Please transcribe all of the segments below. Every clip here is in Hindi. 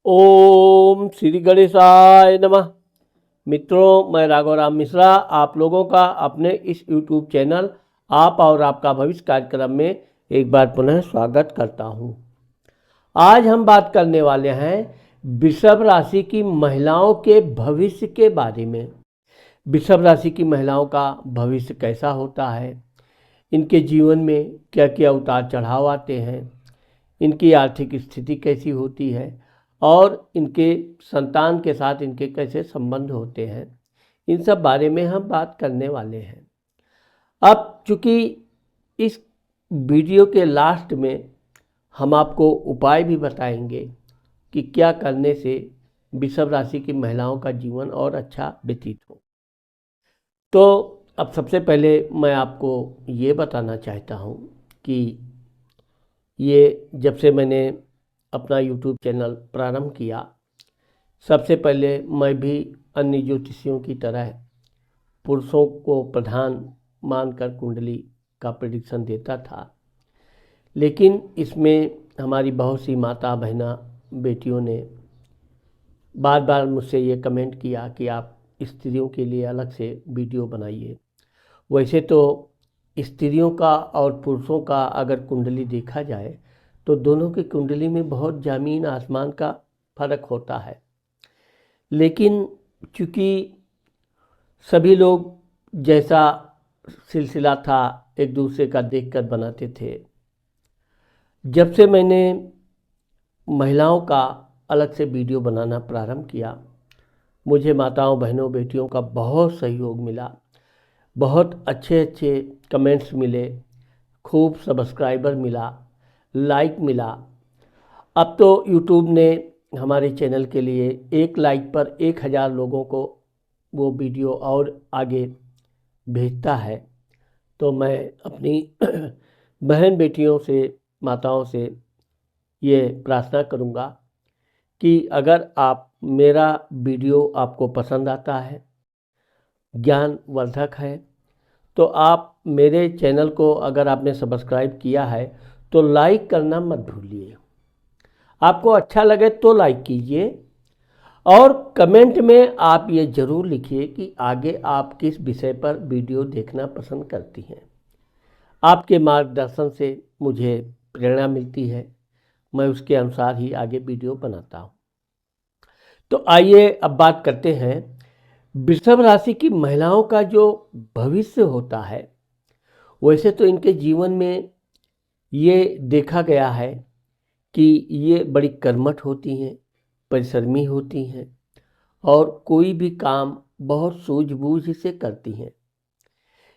ओम श्री गणेशाय नमः। मित्रों, मैं राघव राम मिश्रा आप लोगों का अपने इस YouTube चैनल आप और आपका भविष्य कार्यक्रम में एक बार पुनः स्वागत करता हूं। आज हम बात करने वाले हैं वृषभ राशि की महिलाओं के भविष्य के बारे में। वृषभ राशि की महिलाओं का भविष्य कैसा होता है, इनके जीवन में क्या क्या उतार चढ़ाव आते हैं, इनकी आर्थिक स्थिति कैसी होती है और इनके संतान के साथ इनके कैसे संबंध होते हैं, इन सब बारे में हम बात करने वाले हैं। अब चूँकि इस वीडियो के लास्ट में हम आपको उपाय भी बताएंगे कि क्या करने से वृषभ राशि की महिलाओं का जीवन और अच्छा व्यतीत हो। तो अब सबसे पहले मैं आपको ये बताना चाहता हूँ कि ये जब से मैंने अपना YouTube चैनल प्रारंभ किया, सबसे पहले मैं भी अन्य ज्योतिषियों की तरह पुरुषों को प्रधान मानकर कुंडली का प्रेडिक्शन देता था, लेकिन इसमें हमारी बहुत सी माता बहना बेटियों ने बार बार मुझसे ये कमेंट किया कि आप स्त्रियों के लिए अलग से वीडियो बनाइए। वैसे तो स्त्रियों का और पुरुषों का अगर कुंडली देखा जाए तो दोनों की कुंडली में बहुत ज़मीन आसमान का फर्क होता है, लेकिन चूँकि सभी लोग जैसा सिलसिला था एक दूसरे का देखकर बनाते थे, जब से मैंने महिलाओं का अलग से वीडियो बनाना प्रारंभ किया, मुझे माताओं बहनों बेटियों का बहुत सहयोग मिला, बहुत अच्छे अच्छे कमेंट्स मिले, खूब सब्सक्राइबर मिला, लाइक मिला। अब तो YouTube ने हमारे चैनल के लिए एक लाइक पर 1000 लोगों को वो वीडियो और आगे भेजता है। तो मैं अपनी बहन बेटियों से माताओं से ये प्रार्थना करूँगा कि अगर आप मेरा वीडियो आपको पसंद आता है, ज्ञानवर्धक है, तो आप मेरे चैनल को अगर आपने सब्सक्राइब किया है तो लाइक करना मत भूलिए। आपको अच्छा लगे तो लाइक कीजिए और कमेंट में आप ये ज़रूर लिखिए कि आगे आप किस विषय पर वीडियो देखना पसंद करती हैं। आपके मार्गदर्शन से मुझे प्रेरणा मिलती है, मैं उसके अनुसार ही आगे वीडियो बनाता हूँ। तो आइए अब बात करते हैं वृषभ राशि की महिलाओं का जो भविष्य होता है। वैसे तो इनके जीवन में ये देखा गया है कि ये बड़ी कर्मठ होती हैं, परिश्रमी होती हैं और कोई भी काम बहुत सूझबूझ से करती हैं।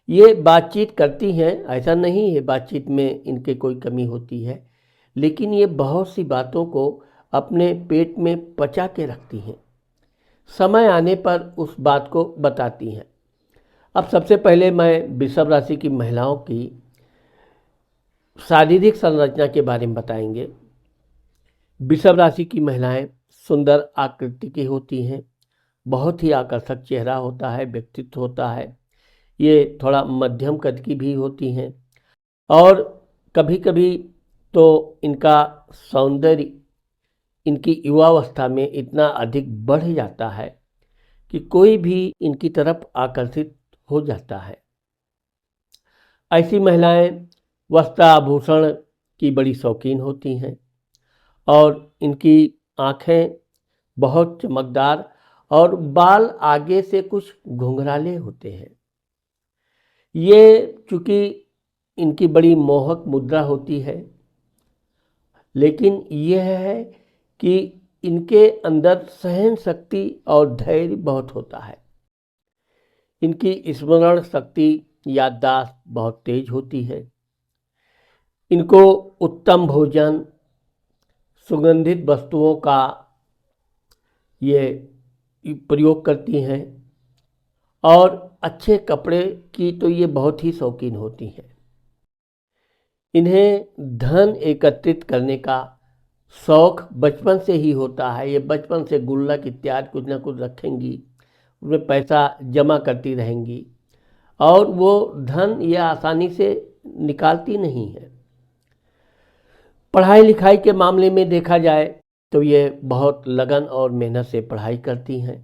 ये बातचीत करती हैं, ऐसा नहीं है बातचीत में इनके कोई कमी होती है, लेकिन ये बहुत सी बातों को अपने पेट में पचा के रखती हैं, समय आने पर उस बात को बताती हैं। अब सबसे पहले मैं वृषभ राशि की महिलाओं की शारीरिक संरचना के बारे में बताएंगे। वृषभ राशि की महिलाएं सुंदर आकृति की होती हैं, बहुत ही आकर्षक चेहरा होता है, व्यक्तित्व होता है। ये थोड़ा मध्यम कद की भी होती हैं और कभी कभी तो इनका सौंदर्य इनकी युवावस्था में इतना अधिक बढ़ जाता है कि कोई भी इनकी तरफ आकर्षित हो जाता है। ऐसी महिलाएं वस्त्र आभूषण की बड़ी शौकीन होती हैं और इनकी आँखें बहुत चमकदार और बाल आगे से कुछ घुंघराले होते हैं। ये चूँकि इनकी बड़ी मोहक मुद्रा होती है, लेकिन यह है कि इनके अंदर सहन शक्ति और धैर्य बहुत होता है। इनकी स्मरण शक्ति याददाश्त बहुत तेज होती है। इनको उत्तम भोजन, सुगंधित वस्तुओं का ये प्रयोग करती हैं और अच्छे कपड़े की तो ये बहुत ही शौकीन होती हैं। इन्हें धन एकत्रित करने का शौक़ बचपन से ही होता है। ये बचपन से गुल्लक इत्यादि कुछ ना कुछ रखेंगी, उसमें पैसा जमा करती रहेंगी और वो धन ये आसानी से निकालती नहीं है। पढ़ाई लिखाई के मामले में देखा जाए तो ये बहुत लगन और मेहनत से पढ़ाई करती हैं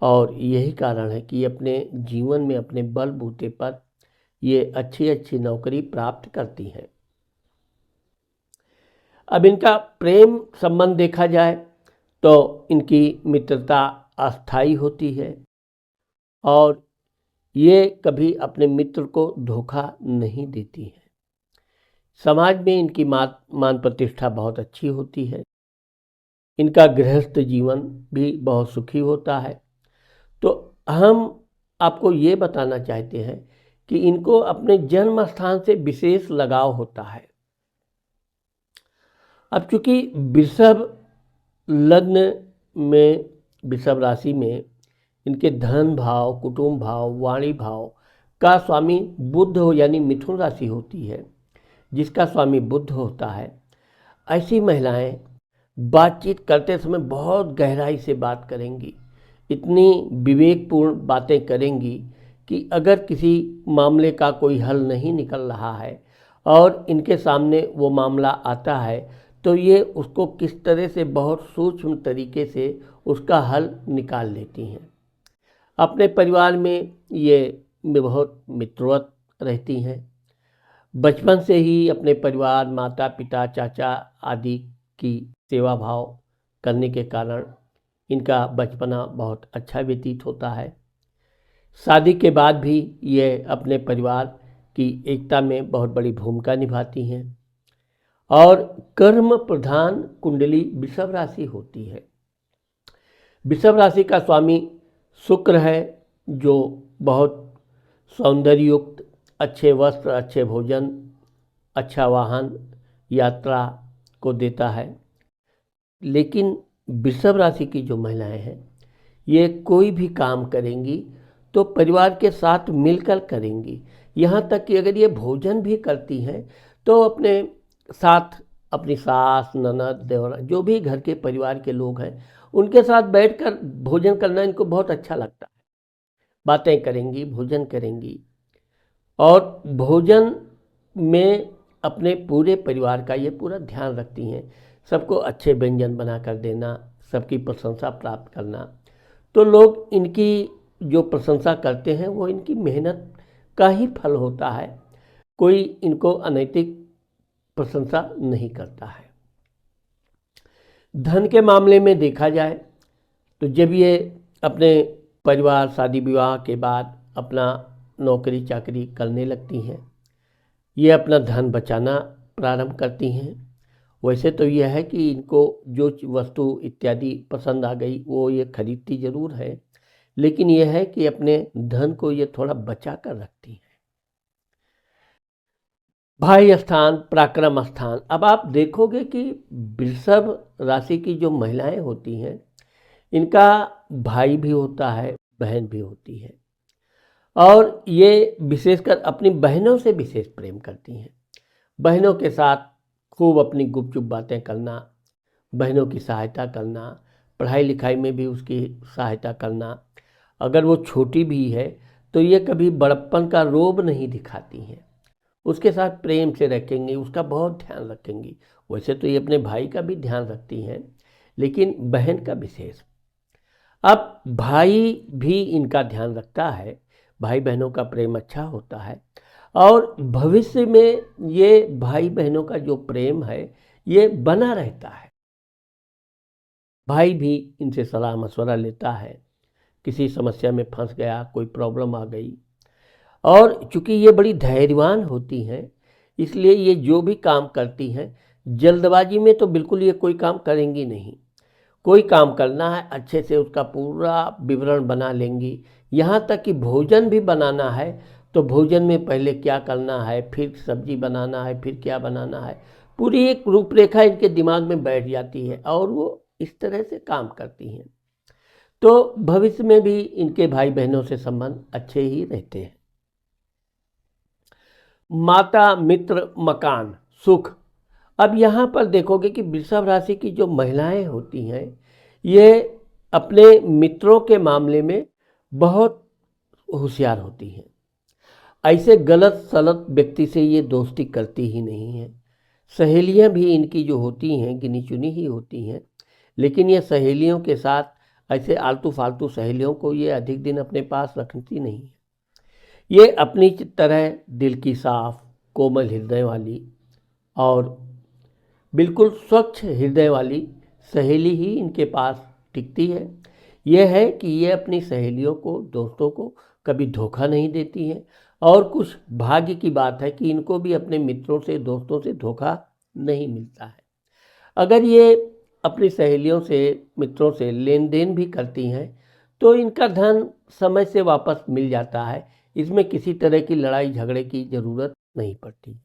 और यही कारण है कि अपने जीवन में अपने बलबूते पर ये अच्छी अच्छी नौकरी प्राप्त करती हैं। अब इनका प्रेम संबंध देखा जाए तो इनकी मित्रता अस्थायी होती है और ये कभी अपने मित्र को धोखा नहीं देती है। समाज में इनकी मान प्रतिष्ठा बहुत अच्छी होती है। इनका गृहस्थ जीवन भी बहुत सुखी होता है। तो हम आपको ये बताना चाहते हैं कि इनको अपने जन्म स्थान से विशेष लगाव होता है। अब चूंकि वृषभ लग्न में, वृषभ राशि में इनके धन भाव, कुटुंब भाव, वाणी भाव का स्वामी बुध हो, यानी मिथुन राशि होती है, जिसका स्वामी बुध होता है, ऐसी महिलाएं बातचीत करते समय बहुत गहराई से बात करेंगी, इतनी विवेकपूर्ण बातें करेंगी कि अगर किसी मामले का कोई हल नहीं निकल रहा है और इनके सामने वो मामला आता है तो ये उसको किस तरह से बहुत सूक्ष्म तरीके से उसका हल निकाल लेती हैं। अपने परिवार में ये बहुत मित्रवत रहती हैं। बचपन से ही अपने परिवार, माता पिता, चाचा आदि की सेवा भाव करने के कारण इनका बचपना बहुत अच्छा व्यतीत होता है। शादी के बाद भी ये अपने परिवार की एकता में बहुत बड़ी भूमिका निभाती हैं और कर्म प्रधान कुंडली वृषभ राशि होती है। वृषभ राशि का स्वामी शुक्र है, जो बहुत सौंदर्ययुक्त, अच्छे वस्त्र, अच्छे भोजन, अच्छा वाहन, यात्रा को देता है। लेकिन वृषभ राशि की जो महिलाएं हैं, ये कोई भी काम करेंगी तो परिवार के साथ मिलकर करेंगी। यहाँ तक कि अगर ये भोजन भी करती हैं तो अपने साथ अपनी सास, ननद, देवर, जो भी घर के परिवार के लोग हैं, उनके साथ बैठकर भोजन करना इनको बहुत अच्छा लगता है। बातें करेंगी, भोजन करेंगी और भोजन में अपने पूरे परिवार का ये पूरा ध्यान रखती हैं। सबको अच्छे व्यंजन बना कर देना, सबकी प्रशंसा प्राप्त करना। तो लोग इनकी जो प्रशंसा करते हैं वो इनकी मेहनत का ही फल होता है। कोई इनको अनैतिक प्रशंसा नहीं करता है। धन के मामले में देखा जाए तो जब ये अपने परिवार, शादी विवाह के बाद अपना नौकरी चाकरी करने लगती हैं, ये अपना धन बचाना प्रारंभ करती हैं। वैसे तो यह है कि इनको जो वस्तु इत्यादि पसंद आ गई वो ये खरीदती ज़रूर है, लेकिन यह है कि अपने धन को ये थोड़ा बचा कर रखती हैं। भाई स्थान, पराक्रम स्थान। अब आप देखोगे कि वृषभ राशि की जो महिलाएं होती हैं, इनका भाई भी होता है, बहन भी होती है और ये विशेषकर अपनी बहनों से विशेष प्रेम करती हैं। बहनों के साथ खूब अपनी गुपचुप बातें करना, बहनों की सहायता करना, पढ़ाई लिखाई में भी उसकी सहायता करना। अगर वो छोटी भी है तो ये कभी बड़प्पन का रोब नहीं दिखाती हैं, उसके साथ प्रेम से रखेंगी, उसका बहुत ध्यान रखेंगी। वैसे तो ये अपने भाई का भी ध्यान रखती हैं, लेकिन बहन का विशेष। अब भाई भी इनका ध्यान रखता है, भाई बहनों का प्रेम अच्छा होता है और भविष्य में ये भाई बहनों का जो प्रेम है ये बना रहता है। भाई भी इनसे सलाह मशवरा लेता है, किसी समस्या में फंस गया, कोई प्रॉब्लम आ गई, और चूंकि ये बड़ी धैर्यवान होती हैं इसलिए ये जो भी काम करती हैं जल्दबाजी में तो बिल्कुल ये कोई काम करेंगी नहीं। कोई काम करना है अच्छे से उसका पूरा विवरण बना लेंगी। यहाँ तक कि भोजन भी बनाना है तो भोजन में पहले क्या करना है, फिर सब्जी बनाना है, फिर क्या बनाना है, पूरी एक रूपरेखा इनके दिमाग में बैठ जाती है और वो इस तरह से काम करती हैं। तो भविष्य में भी इनके भाई बहनों से संबंध अच्छे ही रहते हैं। माता, मित्र, मकान, सुख। अब यहाँ पर देखोगे कि वृषभ राशि की जो महिलाएं होती हैं ये अपने मित्रों के मामले में बहुत होशियार होती हैं। ऐसे गलत सलत व्यक्ति से ये दोस्ती करती ही नहीं है। सहेलियां भी इनकी जो होती हैं गिनी चुनी ही होती हैं, लेकिन ये सहेलियों के साथ ऐसे आलतू फालतू सहेलियों को ये अधिक दिन अपने पास रखती नहीं है। ये अपनी तरह दिल की साफ कोमल हृदय वाली और बिल्कुल स्वच्छ हृदय वाली सहेली ही इनके पास टिकती है। यह है कि ये अपनी सहेलियों को, दोस्तों को कभी धोखा नहीं देती हैं, और कुछ भाग्य की बात है कि इनको भी अपने मित्रों से, दोस्तों से धोखा नहीं मिलता है। अगर ये अपनी सहेलियों से, मित्रों से लेन देन भी करती हैं तो इनका धन समय से वापस मिल जाता है। इसमें किसी तरह की लड़ाई झगड़े की ज़रूरत नहीं पड़ती।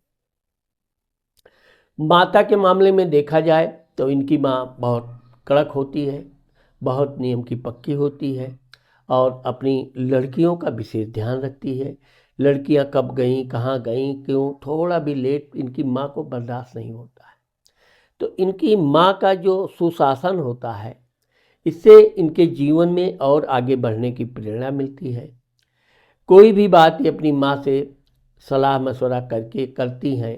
माता के मामले में देखा जाए तो इनकी माँ बहुत कड़क होती है, बहुत नियम की पक्की होती है और अपनी लड़कियों का विशेष ध्यान रखती है। लड़कियाँ कब गईं, कहाँ गईं, क्यों, थोड़ा भी लेट इनकी माँ को बर्दाश्त नहीं होता है। तो इनकी माँ का जो सुशासन होता है, इससे इनके जीवन में और आगे बढ़ने की प्रेरणा मिलती है। कोई भी बात ये अपनी माँ से सलाह मशवरा करके करती हैं।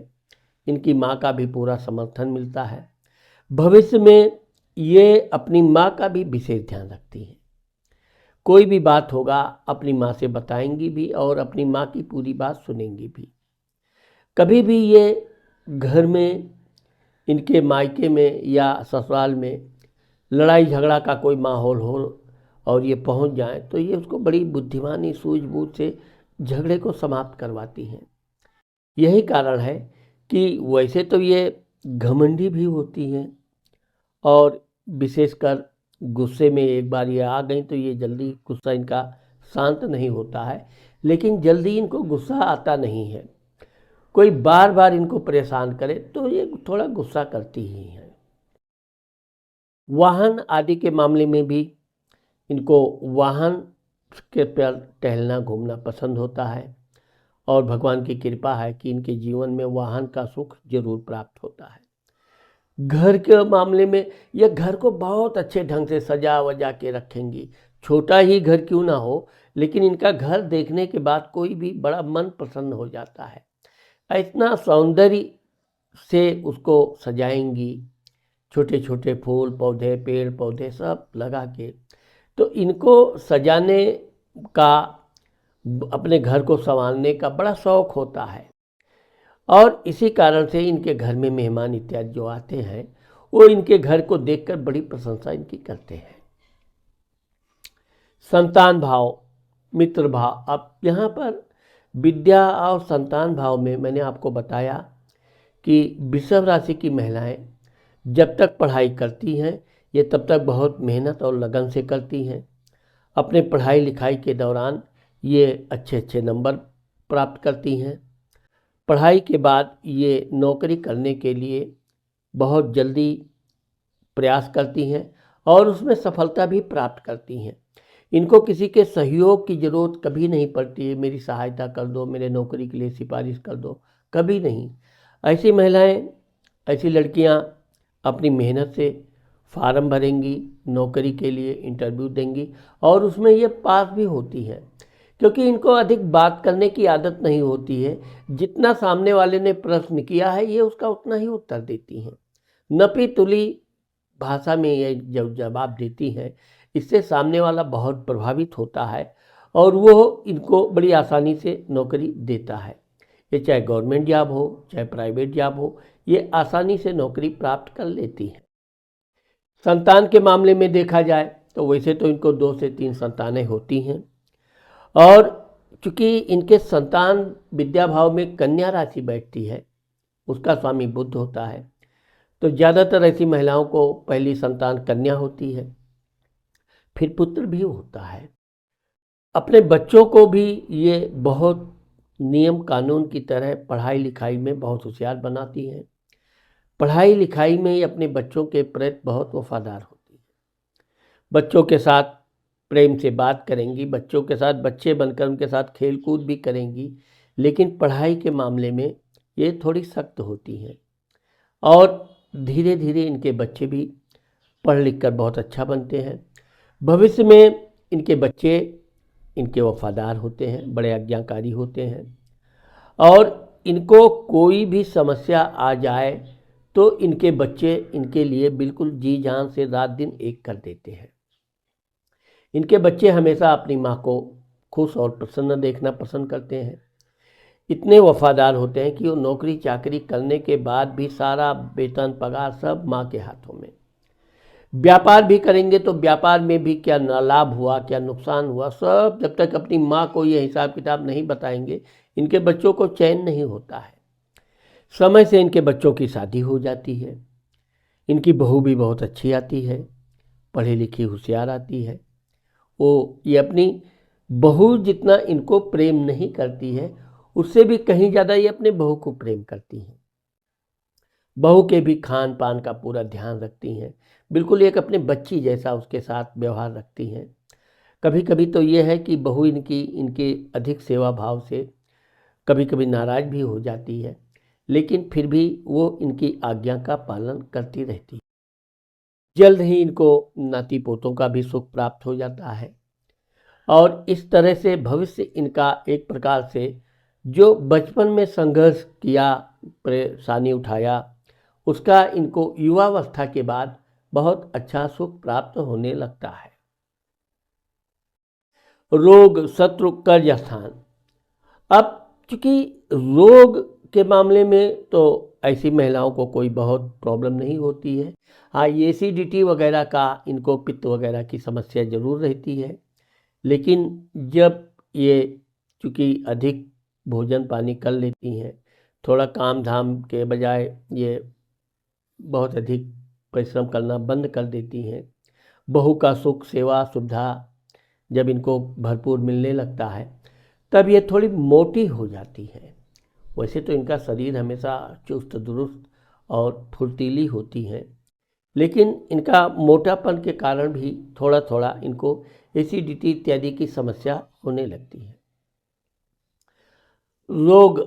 इनकी माँ का भी पूरा समर्थन मिलता है। भविष्य में ये अपनी माँ का भी विशेष ध्यान रखती हैं। कोई भी बात होगा अपनी माँ से बताएंगी भी और अपनी माँ की पूरी बात सुनेंगी भी। कभी भी ये घर में, इनके मायके में या ससुराल में लड़ाई झगड़ा का कोई माहौल हो और ये पहुंच जाए तो ये उसको बड़ी बुद्धिमानी, सूझबूझ से झगड़े को समाप्त करवाती हैं। यही कारण है कि वैसे तो ये घमंडी भी होती हैं और विशेषकर गुस्से में एक बार ये आ गई तो ये जल्दी गुस्सा इनका शांत नहीं होता है, लेकिन जल्दी इनको गुस्सा आता नहीं है। कोई बार बार इनको परेशान करे तो ये थोड़ा गुस्सा करती ही हैं। वाहन आदि के मामले में भी इनको वाहन के पर टहलना घूमना पसंद होता है और भगवान की कृपा है कि इनके जीवन में वाहन का सुख जरूर प्राप्त होता है। घर के मामले में यह घर को बहुत अच्छे ढंग से सजा वजा के रखेंगी। छोटा ही घर क्यों ना हो, लेकिन इनका घर देखने के बाद कोई भी बड़ा मन प्रसन्न हो जाता है। इतना सौंदर्य से उसको सजाएंगी, छोटे छोटे फूल पौधे, पेड़ पौधे सब लगा के। तो इनको सजाने का, अपने घर को संवारने का बड़ा शौक होता है और इसी कारण से इनके घर में मेहमान इत्यादि जो आते हैं वो इनके घर को देखकर बड़ी प्रशंसा इनकी करते हैं। संतान भाव, मित्र भाव। अब यहाँ पर विद्या और संतान भाव में मैंने आपको बताया कि वृषभ राशि की महिलाएं जब तक पढ़ाई करती हैं ये तब तक बहुत मेहनत और लगन से करती हैं। अपने पढ़ाई लिखाई के दौरान ये अच्छे अच्छे नंबर प्राप्त करती हैं। पढ़ाई के बाद ये नौकरी करने के लिए बहुत जल्दी प्रयास करती हैं और उसमें सफलता भी प्राप्त करती हैं। इनको किसी के सहयोग की ज़रूरत कभी नहीं पड़ती है, मेरी सहायता कर दो, मेरे नौकरी के लिए सिफारिश कर दो, कभी नहीं। ऐसी महिलाएं, ऐसी लड़कियां अपनी मेहनत से फार्म भरेंगी, नौकरी के लिए इंटरव्यू देंगी और उसमें ये पास भी होती हैं, क्योंकि इनको अधिक बात करने की आदत नहीं होती है। जितना सामने वाले ने प्रश्न किया है ये उसका उतना ही उत्तर देती हैं। नपी तुली भाषा में ये जब जवाब देती हैं, इससे सामने वाला बहुत प्रभावित होता है और वो इनको बड़ी आसानी से नौकरी देता है। ये चाहे गवर्नमेंट जॉब हो, चाहे प्राइवेट जॉब हो, ये आसानी से नौकरी प्राप्त कर लेती है। संतान के मामले में देखा जाए तो वैसे तो इनको 2 से 3 संतानें होती हैं और चूँकि इनके संतान विद्या भाव में कन्या राशि बैठती है, उसका स्वामी बुध होता है, तो ज़्यादातर ऐसी महिलाओं को पहली संतान कन्या होती है, फिर पुत्र भी होता है। अपने बच्चों को भी ये बहुत नियम कानून की तरह पढ़ाई लिखाई में बहुत होशियार बनाती हैं। पढ़ाई लिखाई में ही अपने बच्चों के प्रति बहुत वफादार होती है। बच्चों के साथ प्रेम से बात करेंगी, बच्चों के साथ बच्चे बनकर उनके साथ खेल कूद भी करेंगी, लेकिन पढ़ाई के मामले में ये थोड़ी सख्त होती हैं और धीरे धीरे इनके बच्चे भी पढ़ लिख कर बहुत अच्छा बनते हैं। भविष्य में इनके बच्चे इनके वफादार होते हैं, बड़े आज्ञाकारी होते हैं और इनको कोई भी समस्या आ जाए तो इनके बच्चे इनके लिए बिल्कुल जी जान से रात दिन एक कर देते हैं। इनके बच्चे हमेशा अपनी माँ को खुश और प्रसन्न देखना पसंद करते हैं। इतने वफादार होते हैं कि वो नौकरी चाकरी करने के बाद भी सारा वेतन पगार सब माँ के हाथों में। व्यापार भी करेंगे तो व्यापार में भी क्या लाभ हुआ क्या नुकसान हुआ, सब जब तक अपनी माँ को ये हिसाब किताब नहीं बताएंगे इनके बच्चों को चैन नहीं होता है। समय से इनके बच्चों की शादी हो जाती है। इनकी बहू भी बहुत अच्छी आती है, पढ़ी लिखी होशियार आती है। वो ये अपनी बहू जितना इनको प्रेम नहीं करती है, उससे भी कहीं ज़्यादा ये अपने बहू को प्रेम करती हैं। बहू के भी खान पान का पूरा ध्यान रखती हैं, बिल्कुल एक अपने बच्ची जैसा उसके साथ व्यवहार रखती हैं। कभी कभी तो ये है कि बहू इनके अधिक सेवा भाव से कभी कभी नाराज़ भी हो जाती है, लेकिन फिर भी वो इनकी आज्ञा का पालन करती रहती है। जल्द ही इनको नाती पोतों का भी सुख प्राप्त हो जाता है और इस तरह से भविष्य इनका एक प्रकार से जो बचपन में संघर्ष किया, परेशानी उठाया, उसका इनको युवावस्था के बाद बहुत अच्छा सुख प्राप्त होने लगता है। रोग शत्रु कर्ज स्थान। अब चूंकि रोग के मामले में तो ऐसी महिलाओं को कोई बहुत प्रॉब्लम नहीं होती है। हाँ, एसिडिटी वगैरह का इनको पित्त वगैरह की समस्या ज़रूर रहती है, लेकिन जब ये चूँकि अधिक भोजन पानी कर लेती हैं, थोड़ा काम धाम के बजाय ये बहुत अधिक परिश्रम करना बंद कर देती हैं, बहू का सुख सेवा सुविधा जब इनको भरपूर मिलने लगता है तब ये थोड़ी मोटी हो जाती हैं। वैसे तो इनका शरीर हमेशा चुस्त दुरुस्त और फुर्तीली होती हैं, लेकिन इनका मोटापन के कारण भी थोड़ा थोड़ा इनको एसिडिटी इत्यादि की समस्या होने लगती है। रोग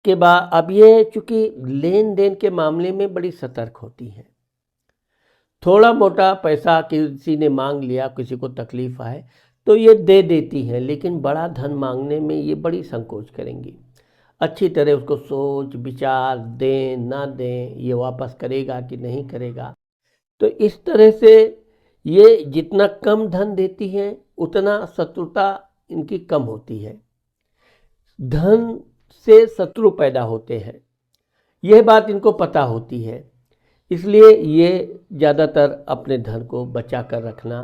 के बाद अब ये चूँकि लेन देन के मामले में बड़ी सतर्क होती हैं। थोड़ा मोटा पैसा किसी ने मांग लिया, किसी को तकलीफ आए तो ये दे देती हैं, लेकिन बड़ा धन मांगने में ये बड़ी संकोच करेंगी। अच्छी तरह उसको सोच विचार दें ना दें, ये वापस करेगा कि नहीं करेगा। तो इस तरह से ये जितना कम धन देती हैं उतना शत्रुता इनकी कम होती है। धन से शत्रु पैदा होते हैं, यह बात इनको पता होती है, इसलिए ये ज़्यादातर अपने धन को बचा कर रखना,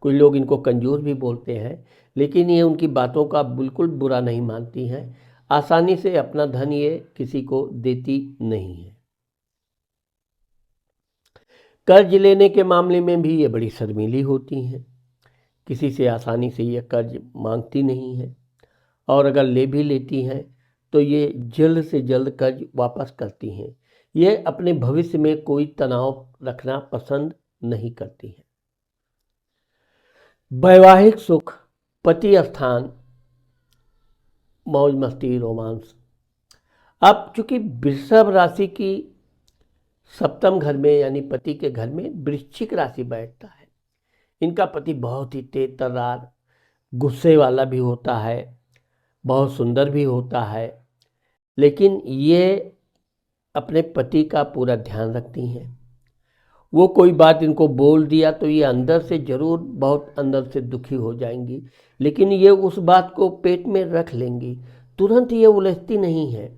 कुछ लोग इनको कंजूस भी बोलते हैं, लेकिन ये उनकी बातों का बिल्कुल बुरा नहीं मानती हैं। आसानी से अपना धन ये किसी को देती नहीं है। कर्ज लेने के मामले में भी ये बड़ी शर्मीली होती हैं, किसी से आसानी से ये कर्ज मांगती नहीं है, और अगर ले भी लेती हैं तो ये जल्द से जल्द कर्ज वापस करती हैं। ये अपने भविष्य में कोई तनाव रखना पसंद नहीं करती हैं। वैवाहिक सुख, पति स्थान, मौज मस्ती रोमांस। अब चूंकि वृषभ राशि की सप्तम घर में यानी पति के घर में वृश्चिक राशि बैठता है। इनका पति बहुत ही तेज तर्रार गुस्से वाला भी होता है, बहुत सुंदर भी होता है, लेकिन ये अपने पति का पूरा ध्यान रखती हैं। वो कोई बात इनको बोल दिया तो ये अंदर से ज़रूर बहुत अंदर से दुखी हो जाएंगी, लेकिन ये उस बात को पेट में रख लेंगी, तुरंत ये उलझती नहीं है।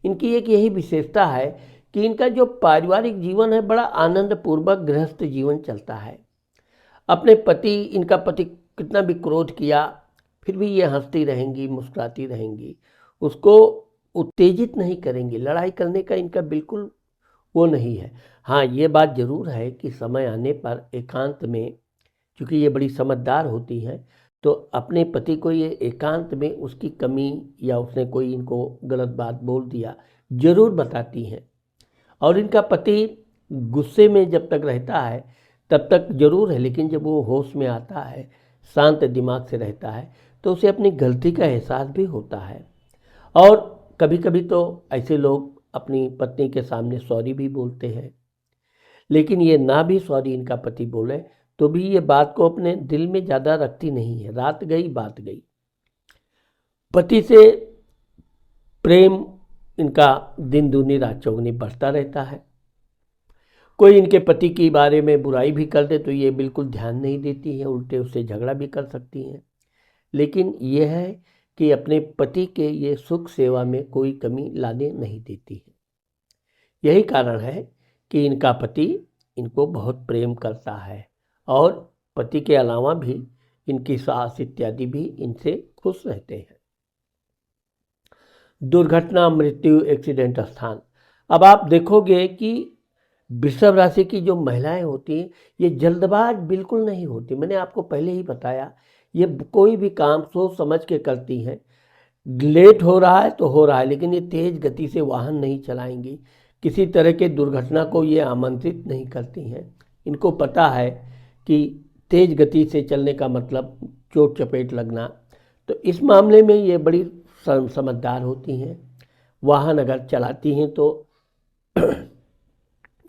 इनकी एक यही विशेषता है कि इनका जो पारिवारिक जीवन है बड़ा आनंदपूर्वक गृहस्थ जीवन चलता है। अपने पति इनका पति कितना भी क्रोध किया फिर भी ये हंसती रहेंगी, मुस्कुराती रहेंगी, उसको उत्तेजित नहीं करेंगी। लड़ाई करने का इनका बिल्कुल वो नहीं है। हाँ, ये बात ज़रूर है कि समय आने पर एकांत में, चूँकि ये बड़ी समझदार होती हैं, तो अपने पति को ये एकांत में उसकी कमी या उसने कोई इनको गलत बात बोल दिया ज़रूर बताती हैं। और इनका पति गुस्से में जब तक रहता है तब तक ज़रूर है, लेकिन जब वो होश में आता है, शांत दिमाग से रहता है, तो उसे अपनी गलती का एहसास भी होता है। और कभी कभी तो ऐसे लोग अपनी पत्नी के सामने सॉरी भी बोलते हैं, लेकिन ये ना भी सॉरी इनका पति बोले तो भी ये बात को अपने दिल में ज़्यादा रखती नहीं है। रात गई बात गई। पति से प्रेम इनका दिन दूनी रात चौगुनी बढ़ता रहता है। कोई इनके पति के बारे में बुराई भी कर दे तो ये बिल्कुल ध्यान नहीं देती हैं, उल्टे उससे झगड़ा भी कर सकती हैं। लेकिन यह है कि अपने पति के ये सुख सेवा में कोई कमी लाने नहीं देती है। यही कारण है कि इनका पति इनको बहुत प्रेम करता है और पति के अलावा भी इनकी सास इत्यादि भी इनसे खुश रहते हैं। दुर्घटना, मृत्यु, एक्सीडेंट स्थान। अब आप देखोगे कि वृषभ राशि की जो महिलाएं होती हैं ये जल्दबाज बिल्कुल नहीं होती। मैंने आपको पहले ही बताया, ये कोई भी काम सोच समझ के करती हैं। लेट हो रहा है तो हो रहा है, लेकिन ये तेज़ गति से वाहन नहीं चलाएंगी। किसी तरह के दुर्घटना को ये आमंत्रित नहीं करती हैं। इनको पता है कि तेज़ गति से चलने का मतलब चोट चपेट लगना। तो इस मामले में ये बड़ी समझदार होती हैं। वाहन अगर चलाती हैं तो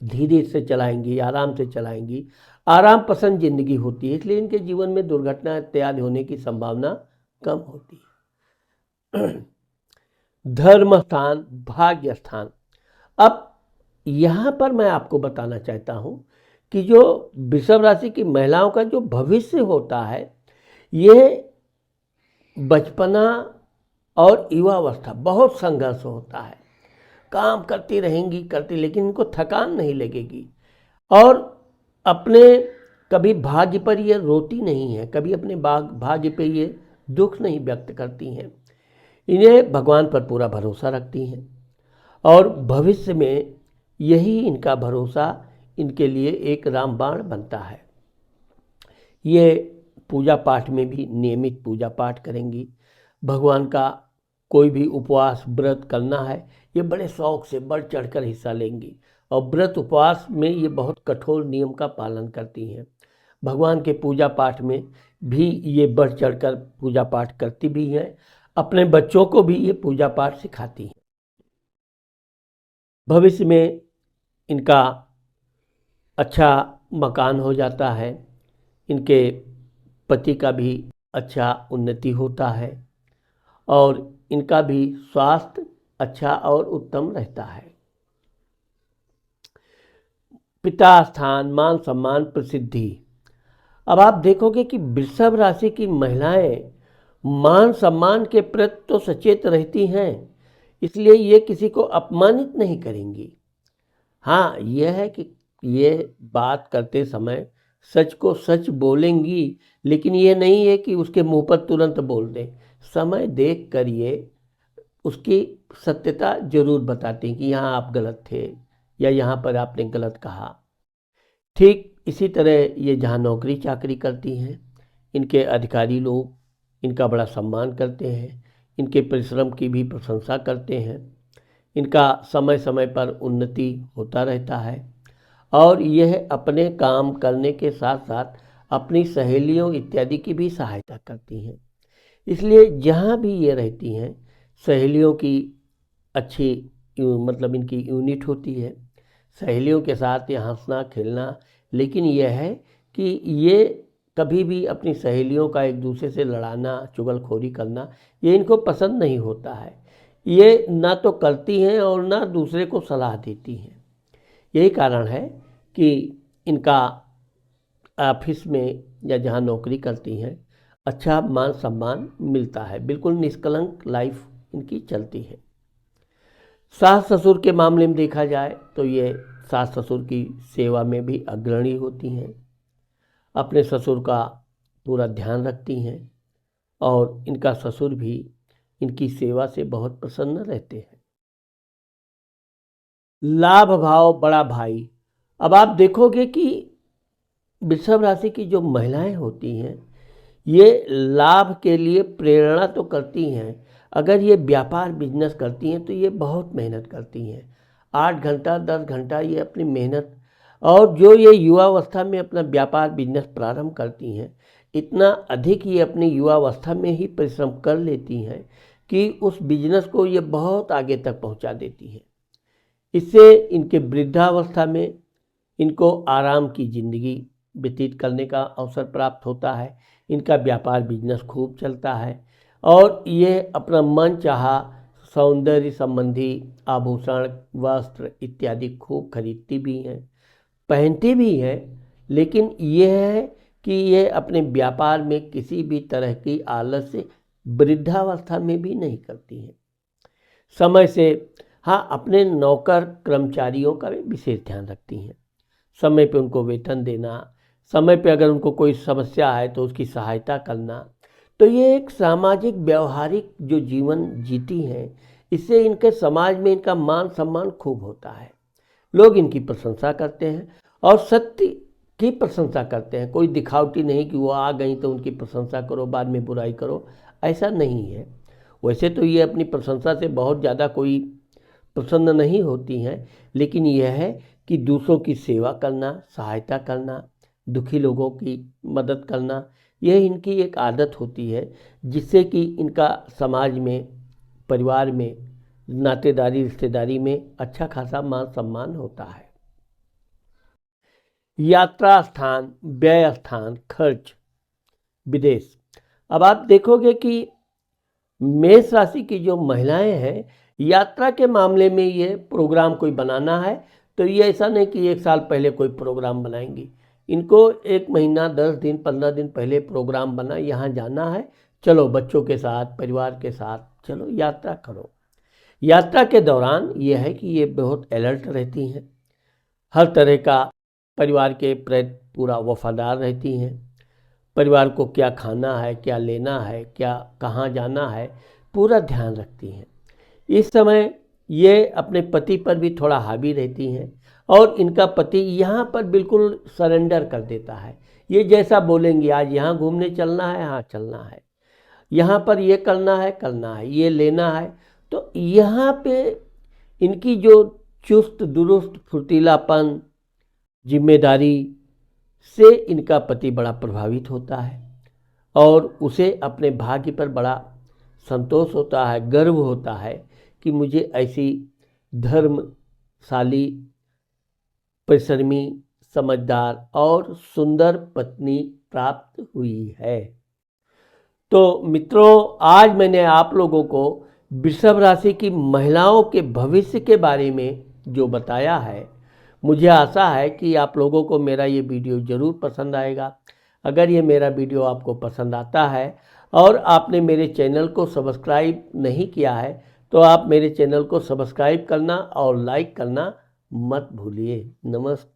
धीरे से चलाएंगी, आराम से चलाएंगी। आराम पसंद जिंदगी होती है, इसलिए इनके जीवन में दुर्घटना इत्यादि होने की संभावना कम होती है। धर्म स्थान, भाग्य स्थान। अब यहाँ पर मैं आपको बताना चाहता हूँ कि जो वृषभ राशि की महिलाओं का जो भविष्य होता है, ये बचपना और युवावस्था बहुत संघर्ष होता है। काम करती रहेंगी लेकिन इनको थकान नहीं लगेगी और अपने कभी भाग्य पर ये रोती नहीं है, कभी अपने भाग्य पे ये दुख नहीं व्यक्त करती हैं। इन्हें भगवान पर पूरा भरोसा रखती हैं और भविष्य में यही इनका भरोसा इनके लिए एक रामबाण बनता है। ये पूजा पाठ में भी नियमित पूजा पाठ करेंगी। भगवान का कोई भी उपवास व्रत करना है, ये बड़े शौक से बढ़ चढ़कर हिस्सा लेंगी और व्रत उपवास में ये बहुत कठोर नियम का पालन करती हैं। भगवान के पूजा पाठ में भी ये बढ़ चढ़कर पूजा पाठ करती भी हैं। अपने बच्चों को भी ये पूजा पाठ सिखाती हैं। भविष्य में इनका अच्छा मकान हो जाता है, इनके पति का भी अच्छा उन्नति होता है और इनका भी स्वास्थ्य अच्छा और उत्तम रहता है। पिता स्थान, मान सम्मान, प्रसिद्धि। अब आप देखोगे कि वृषभ राशि की महिलाएं मान सम्मान के प्रति तो सचेत रहती हैं, इसलिए ये किसी को अपमानित नहीं करेंगी। हाँ, यह है कि ये बात करते समय सच को सच बोलेंगी, लेकिन ये नहीं है कि उसके मुंह पर तुरंत बोल दें। समय देख कर ये उसकी सत्यता जरूर बताते हैं कि यहाँ आप गलत थे या यहाँ पर आपने गलत कहा। ठीक इसी तरह ये जहाँ नौकरी चाकरी करती हैं, इनके अधिकारी लोग इनका बड़ा सम्मान करते हैं, इनके परिश्रम की भी प्रशंसा करते हैं। इनका समय समय पर उन्नति होता रहता है और यह अपने काम करने के साथ साथ अपनी सहेलियों इत्यादि की भी सहायता करती हैं। इसलिए जहाँ भी ये रहती हैं, सहेलियों की अच्छी मतलब इनकी यूनिट होती है। सहेलियों के साथ ये हंसना खेलना, लेकिन यह है कि ये कभी भी अपनी सहेलियों का एक दूसरे से लड़ाना, चुगलखोरी करना, ये इनको पसंद नहीं होता है। ये ना तो करती हैं और ना दूसरे को सलाह देती हैं। यही कारण है कि इनका ऑफिस में या जहाँ नौकरी करती हैं अच्छा मान सम्मान मिलता है। बिल्कुल निष्कलंक लाइफ इनकी चलती है। सास ससुर के मामले में देखा जाए तो ये सास ससुर की सेवा में भी अग्रणी होती हैं, अपने ससुर का पूरा ध्यान रखती हैं और इनका ससुर भी इनकी सेवा से बहुत प्रसन्न रहते हैं। लाभ भाव, बड़ा भाई। अब आप देखोगे कि वृषभ राशि की जो महिलाएं होती हैं ये लाभ के लिए प्रेरणा तो करती हैं। अगर ये व्यापार बिजनेस करती हैं तो ये बहुत मेहनत करती हैं। 8 घंटा 10 घंटा ये अपनी मेहनत, और जो ये युवावस्था में अपना व्यापार बिजनेस प्रारंभ करती हैं, इतना अधिक ये अपनी युवावस्था में ही परिश्रम कर लेती हैं कि उस बिजनेस को ये बहुत आगे तक पहुंचा देती हैं। इससे इनके वृद्धावस्था में इनको आराम की ज़िंदगी व्यतीत करने का अवसर प्राप्त होता है। इनका व्यापार बिजनेस खूब चलता है और ये अपना मन चाहा सौंदर्य संबंधी आभूषण, वस्त्र इत्यादि खूब खरीदती भी हैं। पहनते भी हैं, लेकिन यह है कि ये अपने व्यापार में किसी भी तरह की आलस्य वृद्धावस्था में भी नहीं करती हैं। समय से हाँ, अपने नौकर कर्मचारियों का भी विशेष ध्यान रखती हैं। समय पे उनको वेतन देना, समय पे अगर उनको कोई समस्या है तो उसकी सहायता करना। तो ये एक सामाजिक व्यवहारिक जो जीवन जीती हैं, इससे इनके समाज में इनका मान सम्मान खूब होता है। लोग इनकी प्रशंसा करते हैं और सत्य की प्रशंसा करते हैं। कोई दिखावटी नहीं कि वो आ गई तो उनकी प्रशंसा करो, बाद में बुराई करो, ऐसा नहीं है। वैसे तो ये अपनी प्रशंसा से बहुत ज़्यादा कोई प्रसन्न नहीं होती हैं, लेकिन यह है कि दूसरों की सेवा करना, सहायता करना, दुखी लोगों की मदद करना, यह इनकी एक आदत होती है, जिससे कि इनका समाज में, परिवार में, नातेदारी रिश्तेदारी में अच्छा खासा मान सम्मान होता है। यात्रा स्थान, व्यय स्थान, खर्च, विदेश। अब आप देखोगे कि मेष राशि की जो महिलाएं हैं, यात्रा के मामले में ये प्रोग्राम कोई बनाना है तो ये ऐसा नहीं कि 1 साल पहले कोई प्रोग्राम बनाएंगी। इनको 1 महीना, 10 दिन, 15 दिन पहले प्रोग्राम बना, यहाँ जाना है, चलो बच्चों के साथ, परिवार के साथ चलो यात्रा करो। यात्रा के दौरान यह है कि ये बहुत अलर्ट रहती हैं, हर तरह का परिवार के प्रति पूरा वफादार रहती हैं। परिवार को क्या खाना है, क्या लेना है, क्या कहाँ जाना है, पूरा ध्यान रखती हैं। इस समय ये अपने पति पर भी थोड़ा हावी रहती हैं और इनका पति यहाँ पर बिल्कुल सरेंडर कर देता है। ये जैसा बोलेंगे, आज यहाँ घूमने चलना है, हाँ चलना है, यहाँ पर ये करना है, ये लेना है। तो यहाँ पे इनकी जो चुस्त दुरुस्त फुर्तीलापन, जिम्मेदारी से इनका पति बड़ा प्रभावित होता है और उसे अपने भाग्य पर बड़ा संतोष होता है, गर्व होता है कि मुझे ऐसी धर्मशाली, परिश्रमी, समझदार और सुंदर पत्नी प्राप्त हुई है। तो मित्रों, आज मैंने आप लोगों को वृषभ राशि की महिलाओं के भविष्य के बारे में जो बताया है, मुझे आशा है कि आप लोगों को मेरा ये वीडियो ज़रूर पसंद आएगा। अगर ये मेरा वीडियो आपको पसंद आता है और आपने मेरे चैनल को सब्सक्राइब नहीं किया है तो आप मेरे चैनल को सब्सक्राइब करना और लाइक करना मत भूलिए। नमस्ते।